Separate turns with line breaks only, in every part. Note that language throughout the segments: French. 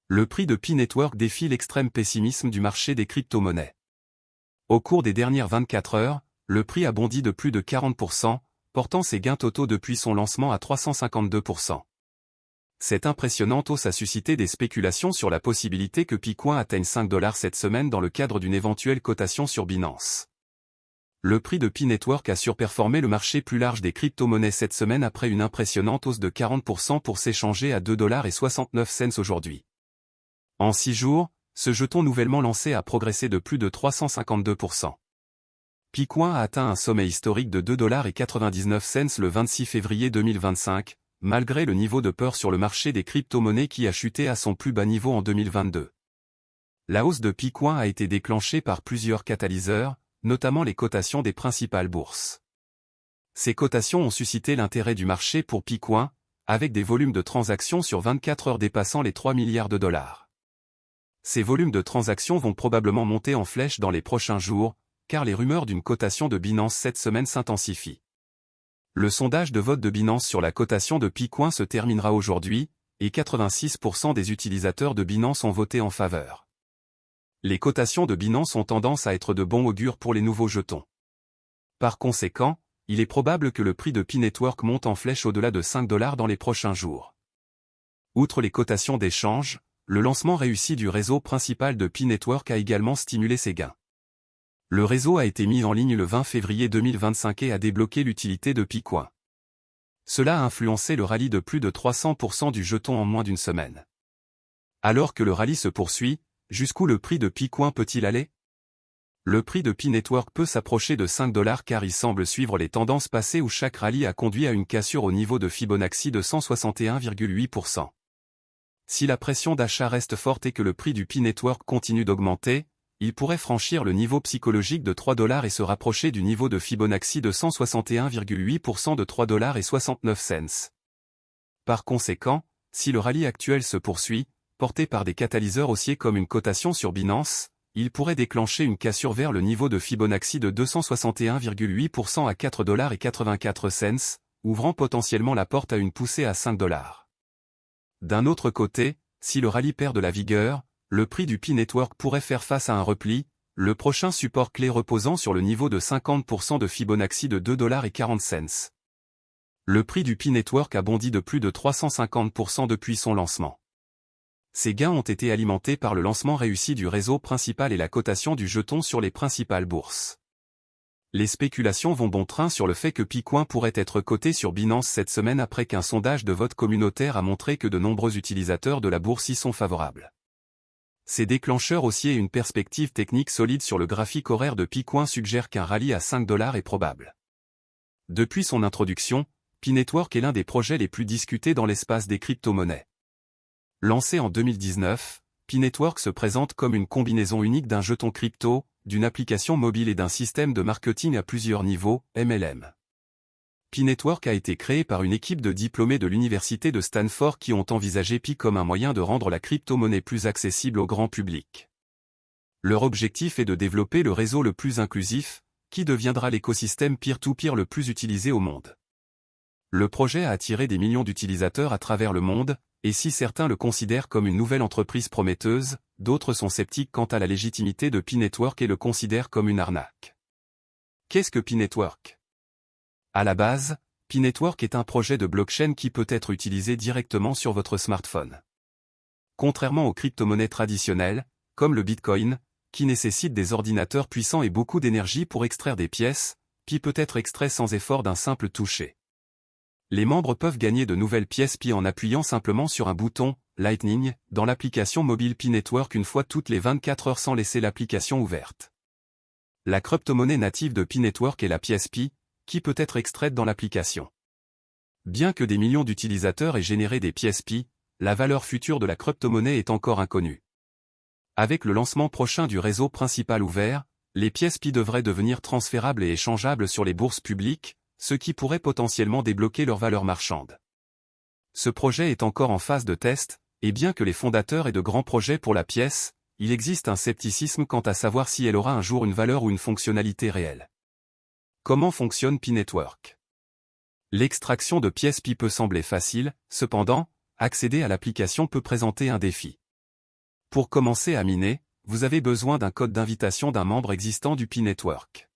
Le prix de Pi Network défie l'extrême pessimisme du marché des crypto-monnaies. Au cours des dernières 24 heures, le prix a bondi de plus de 40%, portant ses gains totaux depuis son lancement à 352%. Cette impressionnante hausse a suscité des spéculations sur la possibilité que Picoin atteigne 5 $ cette semaine dans le cadre d'une éventuelle cotation sur Binance. Le prix de Pi Network a surperformé le marché plus large des crypto-monnaies cette semaine après une impressionnante hausse de 40% pour s'échanger à 2,69 $ aujourd'hui. En 6 jours, ce jeton nouvellement lancé a progressé de plus de 352%. Picoin a atteint un sommet historique de 2,99 $ le 26 février 2025, malgré le niveau de peur sur le marché des crypto-monnaies qui a chuté à son plus bas niveau en 2022. La hausse de Picoin a été déclenchée par plusieurs catalyseurs, notamment les cotations des principales bourses. Ces cotations ont suscité l'intérêt du marché pour Picoin, avec des volumes de transactions sur 24 heures dépassant les 3 milliards $. Ces volumes de transactions vont probablement monter en flèche dans les prochains jours, car les rumeurs d'une cotation de Binance cette semaine s'intensifient. Le sondage de vote de Binance sur la cotation de Picoin se terminera aujourd'hui, et 86% des utilisateurs de Binance ont voté en faveur. Les cotations de Binance ont tendance à être de bon augure pour les nouveaux jetons. Par conséquent, il est probable que le prix de Pi Network monte en flèche au-delà de 5 $ dans les prochains jours. Outre les cotations d'échange, le lancement réussi du réseau principal de Pi Network a également stimulé ses gains. Le réseau a été mis en ligne le 20 février 2025 et a débloqué l'utilité de Picoin. Cela a influencé le rallye de plus de 300% du jeton en moins d'une semaine. Alors que le rallye se poursuit, jusqu'où le prix de Picoin peut-il aller? Le prix de Pi Network peut s'approcher de 5 $ car il semble suivre les tendances passées où chaque rallye a conduit à une cassure au niveau de Fibonacci de 161,8%. Si la pression d'achat reste forte et que le prix du Pi Network continue d'augmenter, il pourrait franchir le niveau psychologique de 3 $ et se rapprocher du niveau de Fibonacci de 161,8% de 3,69 $. Par conséquent, si le rallye actuel se poursuit, porté par des catalyseurs haussiers comme une cotation sur Binance, il pourrait déclencher une cassure vers le niveau de Fibonacci de 261,8% à 4,84 $, ouvrant potentiellement la porte à une poussée à 5 $. D'un autre côté, si le rallye perd de la vigueur, le prix du Pi Network pourrait faire face à un repli, le prochain support clé reposant sur le niveau de 50% de Fibonacci de 2,40 $. Le prix du Pi Network a bondi de plus de 350% depuis son lancement. Ces gains ont été alimentés par le lancement réussi du réseau principal et la cotation du jeton sur les principales bourses. Les spéculations vont bon train sur le fait que Picoin pourrait être coté sur Binance cette semaine après qu'un sondage de vote communautaire a montré que de nombreux utilisateurs de la bourse y sont favorables. Ces déclencheurs haussiers et une perspective technique solide sur le graphique horaire de Picoin suggèrent qu'un rallye à 5 $ est probable. Depuis son introduction, Pi Network est l'un des projets les plus discutés dans l'espace des crypto-monnaies. Lancé en 2019, Pi Network se présente comme une combinaison unique d'un jeton crypto, d'une application mobile et d'un système de marketing à plusieurs niveaux, MLM. Pi Network a été créé par une équipe de diplômés de l'université de Stanford qui ont envisagé Pi comme un moyen de rendre la crypto-monnaie plus accessible au grand public. Leur objectif est de développer le réseau le plus inclusif, qui deviendra l'écosystème peer-to-peer le plus utilisé au monde. Le projet a attiré des millions d'utilisateurs à travers le monde, et si certains le considèrent comme une nouvelle entreprise prometteuse, d'autres sont sceptiques quant à la légitimité de Pi Network et le considèrent comme une arnaque. Qu'est-ce que Pi Network? À la base, Pi Network est un projet de blockchain qui peut être utilisé directement sur votre smartphone. Contrairement aux crypto-monnaies traditionnelles, comme le Bitcoin, qui nécessitent des ordinateurs puissants et beaucoup d'énergie pour extraire des pièces, Pi peut être extrait sans effort d'un simple toucher. Les membres peuvent gagner de nouvelles pièces Pi en appuyant simplement sur un bouton « Lightning » dans l'application mobile Pi Network une fois toutes les 24 heures sans laisser l'application ouverte. La crypto-monnaie native de Pi Network est la pièce Pi, qui peut être extraite dans l'application. Bien que des millions d'utilisateurs aient généré des pièces Pi, la valeur future de la crypto-monnaie est encore inconnue. Avec le lancement prochain du réseau principal ouvert, les pièces Pi devraient devenir transférables et échangeables sur les bourses publiques, ce qui pourrait potentiellement débloquer leur valeur marchande. Ce projet est encore en phase de test, et bien que les fondateurs aient de grands projets pour la pièce, il existe un scepticisme quant à savoir si elle aura un jour une valeur ou une fonctionnalité réelle. Comment fonctionne Pi Network? L'extraction de pièces Pi peut sembler facile, cependant, accéder à l'application peut présenter un défi. Pour commencer à miner, vous avez besoin d'un code d'invitation d'un membre existant du Pi Network.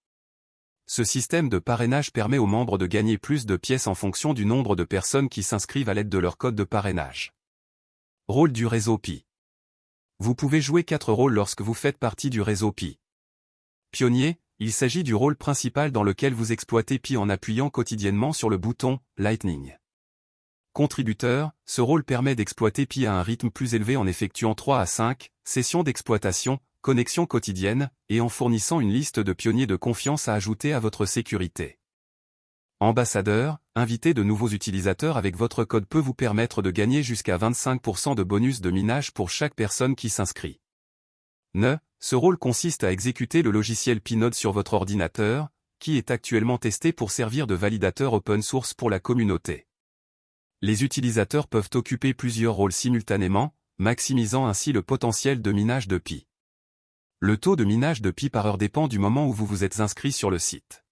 Ce système de parrainage permet aux membres de gagner plus de pièces en fonction du nombre de personnes qui s'inscrivent à l'aide de leur code de parrainage. Rôle du réseau Pi. Vous pouvez jouer 4 rôles lorsque vous faites partie du réseau Pi. Pionnier, il s'agit du rôle principal dans lequel vous exploitez Pi en appuyant quotidiennement sur le bouton « Lightning ». Contributeur, ce rôle permet d'exploiter Pi à un rythme plus élevé en effectuant 3 à 5 sessions d'exploitation, connexion quotidienne, et en fournissant une liste de pionniers de confiance à ajouter à votre sécurité. Ambassadeur, inviter de nouveaux utilisateurs avec votre code peut vous permettre de gagner jusqu'à 25% de bonus de minage pour chaque personne qui s'inscrit. Ce rôle consiste à exécuter le logiciel Pinode sur votre ordinateur, qui est actuellement testé pour servir de validateur open source pour la communauté. Les utilisateurs peuvent occuper plusieurs rôles simultanément, maximisant ainsi le potentiel de minage de Pi. Le taux de minage de Pi par heure dépend du moment où vous vous êtes inscrit sur le site.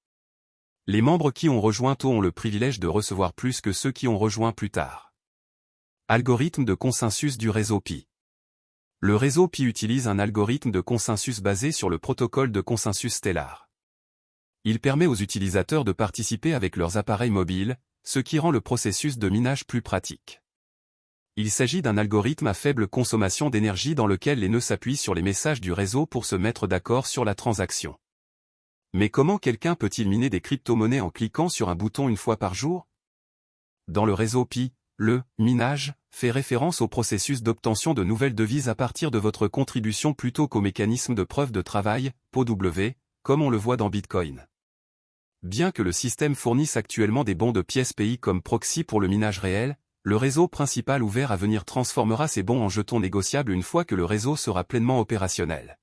Les membres qui ont rejoint tôt ont le privilège de recevoir plus que ceux qui ont rejoint plus tard. Algorithme de consensus du réseau Pi. Le réseau Pi utilise un algorithme de consensus basé sur le protocole de consensus Stellar. Il permet aux utilisateurs de participer avec leurs appareils mobiles, ce qui rend le processus de minage plus pratique. Il s'agit d'un algorithme à faible consommation d'énergie dans lequel les nœuds s'appuient sur les messages du réseau pour se mettre d'accord sur la transaction. Mais comment quelqu'un peut-il miner des crypto-monnaies en cliquant sur un bouton une fois par jour? Dans le réseau Pi, le « minage » fait référence au processus d'obtention de nouvelles devises à partir de votre contribution plutôt qu'au mécanisme de preuve de travail, POW, comme on le voit dans Bitcoin. Bien que le système fournisse actuellement des bons de pièces PI comme proxy pour le minage réel, le réseau principal ouvert à venir transformera ces bons en jetons négociables une fois que le réseau sera pleinement opérationnel.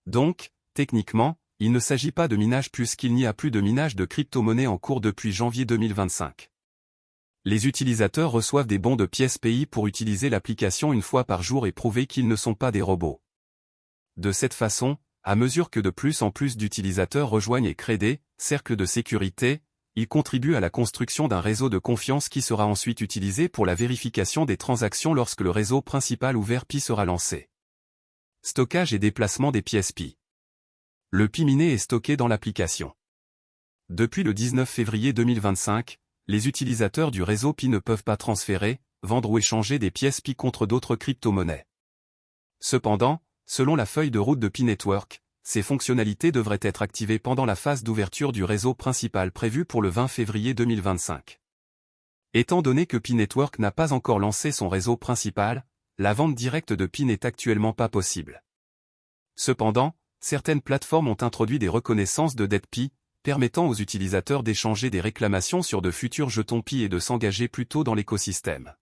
Donc, techniquement, il ne s'agit pas de minage puisqu'il n'y a plus de minage de crypto-monnaies en cours depuis janvier 2025. Les utilisateurs reçoivent des bons de pièces PI pour utiliser l'application une fois par jour et prouver qu'ils ne sont pas des robots. De cette façon, à mesure que de plus en plus d'utilisateurs rejoignent et créent des cercles de sécurité, ils contribuent à la construction d'un réseau de confiance qui sera ensuite utilisé pour la vérification des transactions lorsque le réseau principal ouvert Pi sera lancé. Stockage et déplacement des pièces Pi. Le Pi miné est stocké dans l'application. Depuis le 19 février 2025, les utilisateurs du réseau Pi ne peuvent pas transférer, vendre ou échanger des pièces Pi contre d'autres crypto-monnaies. Cependant, selon la feuille de route de Pi Network, ces fonctionnalités devraient être activées pendant la phase d'ouverture du réseau principal prévue pour le 20 février 2025. Étant donné que Pi Network n'a pas encore lancé son réseau principal, la vente directe de Pi n'est actuellement pas possible. Cependant, certaines plateformes ont introduit des reconnaissances de dette Pi, permettant aux utilisateurs d'échanger des réclamations sur de futurs jetons Pi et de s'engager plus tôt dans l'écosystème.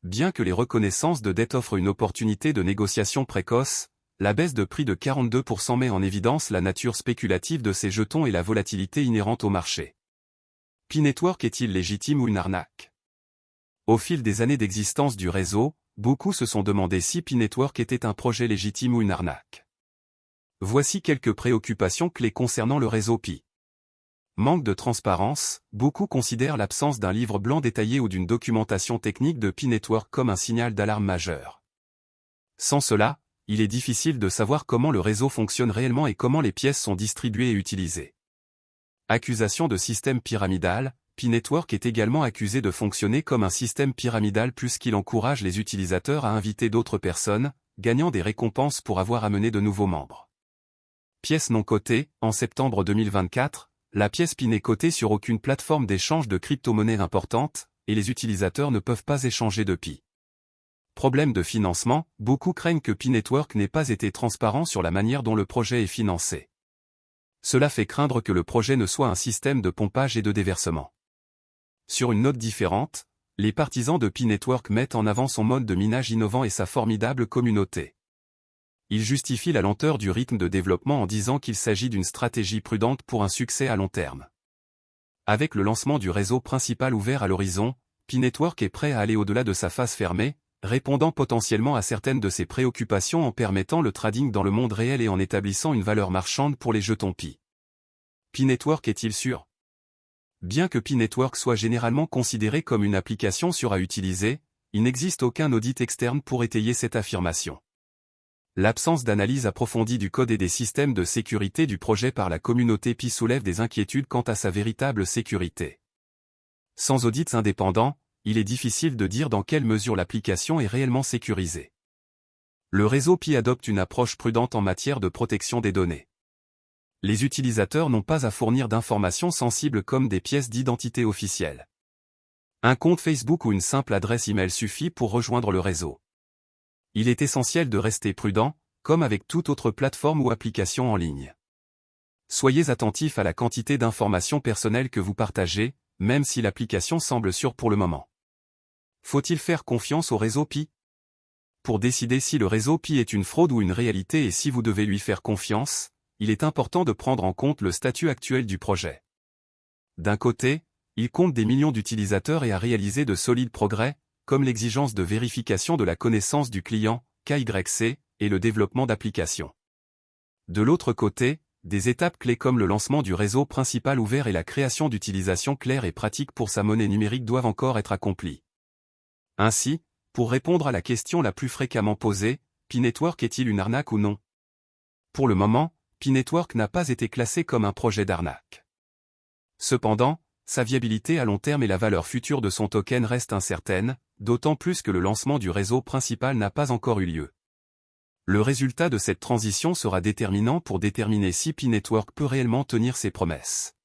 Bien que les reconnaissances de dette offrent une opportunité de négociation précoce, la baisse de prix de 42% met en évidence la nature spéculative de ces jetons et la volatilité inhérente au marché. Pi Network est-il légitime ou une arnaque? Au fil des années d'existence du réseau, beaucoup se sont demandé si Pi Network était un projet légitime ou une arnaque. Voici quelques préoccupations clés concernant le réseau Pi. Manque de transparence, beaucoup considèrent l'absence d'un livre blanc détaillé ou d'une documentation technique de Pi Network comme un signal d'alarme majeur. Sans cela, il est difficile de savoir comment le réseau fonctionne réellement et comment les pièces sont distribuées et utilisées. Accusation de système pyramidal, Pi Network est également accusé de fonctionner comme un système pyramidal puisqu'il encourage les utilisateurs à inviter d'autres personnes, gagnant des récompenses pour avoir amené de nouveaux membres. Pièce non cotée, en septembre 2024, la pièce Pi n'est cotée sur aucune plateforme d'échange de crypto-monnaies importante, et les utilisateurs ne peuvent pas échanger de Pi. Problème de financement, beaucoup craignent que Pi Network n'ait pas été transparent sur la manière dont le projet est financé. Cela fait craindre que le projet ne soit un système de pompage et de déversement. Sur une note différente, les partisans de Pi Network mettent en avant son mode de minage innovant et sa formidable communauté. Il justifie la lenteur du rythme de développement en disant qu'il s'agit d'une stratégie prudente pour un succès à long terme. Avec le lancement du réseau principal ouvert à l'horizon, Pi Network est prêt à aller au-delà de sa phase fermée, répondant potentiellement à certaines de ses préoccupations en permettant le trading dans le monde réel et en établissant une valeur marchande pour les jetons Pi. Pi Network est-il sûr? Bien que Pi Network soit généralement considéré comme une application sûre à utiliser, il n'existe aucun audit externe pour étayer cette affirmation. L'absence d'analyse approfondie du code et des systèmes de sécurité du projet par la communauté Pi soulève des inquiétudes quant à sa véritable sécurité. Sans audits indépendants, il est difficile de dire dans quelle mesure l'application est réellement sécurisée. Le réseau Pi adopte une approche prudente en matière de protection des données. Les utilisateurs n'ont pas à fournir d'informations sensibles comme des pièces d'identité officielles. Un compte Facebook ou une simple adresse email suffit pour rejoindre le réseau. Il est essentiel de rester prudent, comme avec toute autre plateforme ou application en ligne. Soyez attentifs à la quantité d'informations personnelles que vous partagez, même si l'application semble sûre pour le moment. Faut-il faire confiance au réseau Pi? Pour décider si le réseau Pi est une fraude ou une réalité et si vous devez lui faire confiance, il est important de prendre en compte le statut actuel du projet. D'un côté, il compte des millions d'utilisateurs et a réalisé de solides progrès, comme l'exigence de vérification de la connaissance du client, KYC, et le développement d'applications. De l'autre côté, des étapes clés comme le lancement du réseau principal ouvert et la création d'utilisations claires et pratiques pour sa monnaie numérique doivent encore être accomplies. Ainsi, pour répondre à la question la plus fréquemment posée, Pi Network est-il une arnaque ou non? Pour le moment, Pi Network n'a pas été classé comme un projet d'arnaque. Cependant, sa viabilité à long terme et la valeur future de son token restent incertaines, d'autant plus que le lancement du réseau principal n'a pas encore eu lieu. Le résultat de cette transition sera déterminant pour déterminer si Pi Network peut réellement tenir ses promesses.